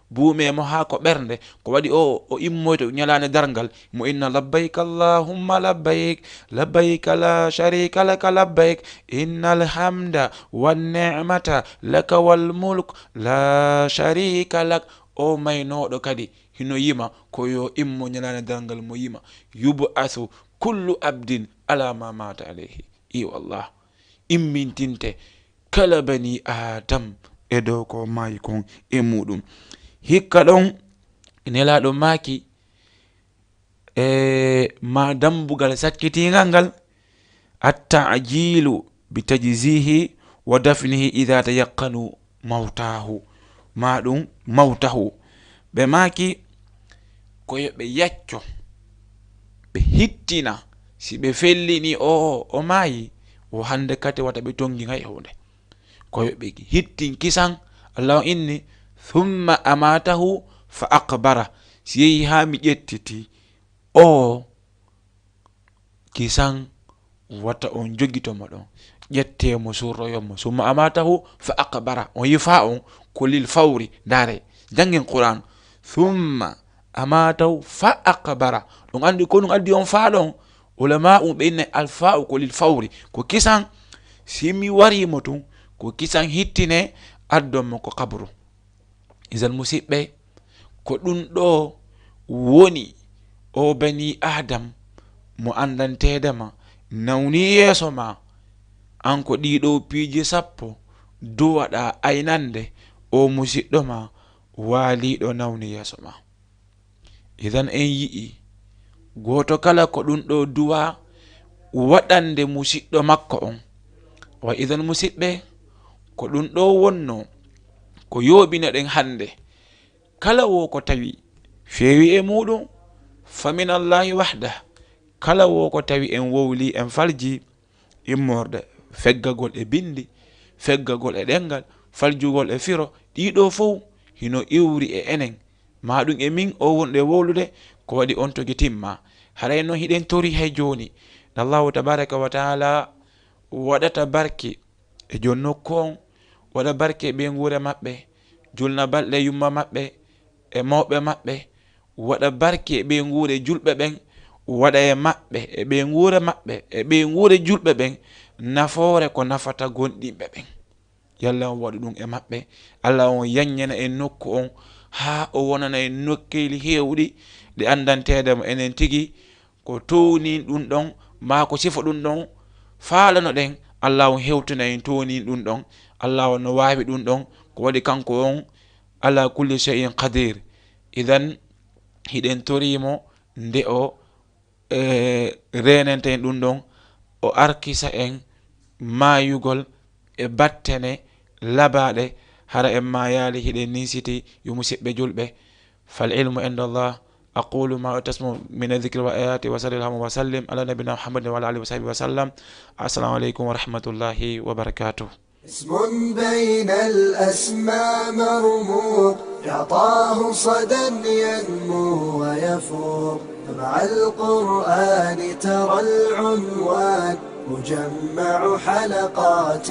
buume mo ha ko ɓernde ko waɗi o immoyto ñalande dargal mo inna labbayk allahumma labbayk labbayk la sharika laka labbayk innal hamda wan ni'mata laka wal mulk la sharika lak. O maynoɗo kadi hino yima ko yo immo ñalande dargal mo yima yub'athu kullu abdin ala ma mata alayhi. I wallah immintinte kala bani adam e dow ko maayi kon e muɗum. Hikka ɗon nelaɗo maaki ma dambugal sakkitingal ngal at-ta'jilu bi tajzihi wa dafnihi idha tayaqqanu mawtahu ma ɗum mawtahu ɓe maaki koyo ɓe yacco ɓe hittina si ɓe fellini o maayi o hande kate wata ɓe tongi hay hunde koyo ɓe hittin kisan. Allah inni thumma amatahu fa aqbara si yehi ha mi ƴettiti o kisan wata on jogitomo ɗon ƴettemo surroyomo summa amatahu fa aqbara on yifa on ko lil fawri. Dare jangin Qur'an thumma amatahu fa aqbara ɗum andi ko ɗum addi on fa ɗon ulama ɓe inne alfa'u ko lil fawri ko kisan simi warimo tun ko kisan hittine addonmo ko kabru. Izan musidɓe ko ɗum ɗo woni o bani adam mo andantedema nawni yeeso ma an ko ɗiɗo piiji sappo duwaɗa aynande o musidɗo ma waaliɗo nawni yeeso ma. Idan en yi'i goto kala ko ɗum ɗo duwa waɗande musidɗo makko on wa idan musidɓe ko ɗum ɗo wonno ko yoɓina ɗen hande kala wo ko tawi feewi e muɗum famin allahi wahda kala wo ko tawi en wowli en falji immorde feggagol e bindi feggagol e ɗengal, faljugol e firo, ɗiɗo fof hino iwri e enen maɗum e min o wonɗo e wowlude ko waɗi on togi timma. haray noon hiɗen tori hay joni allahu tabaraka wa taala waɗata barke e jon nokku on, waɗa barke ɓe guure maɓɓe, julna balɗe yumma maɓɓe e mawɓe maɓɓe, waɗa barke ɓe guure julɓe ɓen, waɗa e maɓɓe e ɓe guure maɓɓe e ɓe guure julɓe ɓen nafoore ko nafata gonɗinɓe ɓen. yalla on waɗu ɗum e maɓɓe. Allah on yanñana en nokku on ha o wonana en nokkeli hewɗi ɗi andantedemo enen tigi ko townin ɗum ɗon ma ko sifa ɗum ɗon faalano ɗen. Allah on hewtana en townin ɗum ɗon. Allah on no wawi ɗum ɗon ko waɗi kanko on ala kulli shay'in qadir. idan hiɗen torimo nde o renenten ɗum ɗon, o arkisa en mayugol e battene labaɗe hara en ma yaali hiɗen nisiti yo musidɓe julɓe. fal ilmu inda Allah. أقول ما تسمع من الذكر والآيات وصلى الله وسلم على نبينا محمد وعلى آله وصحبه وسلم. السلام عليكم ورحمة الله وبركاته. اسم بين الأسماء مرموق يعطاه صدى ينمو ويفوق. مع القرآن ترى العنوان مجمع حلقات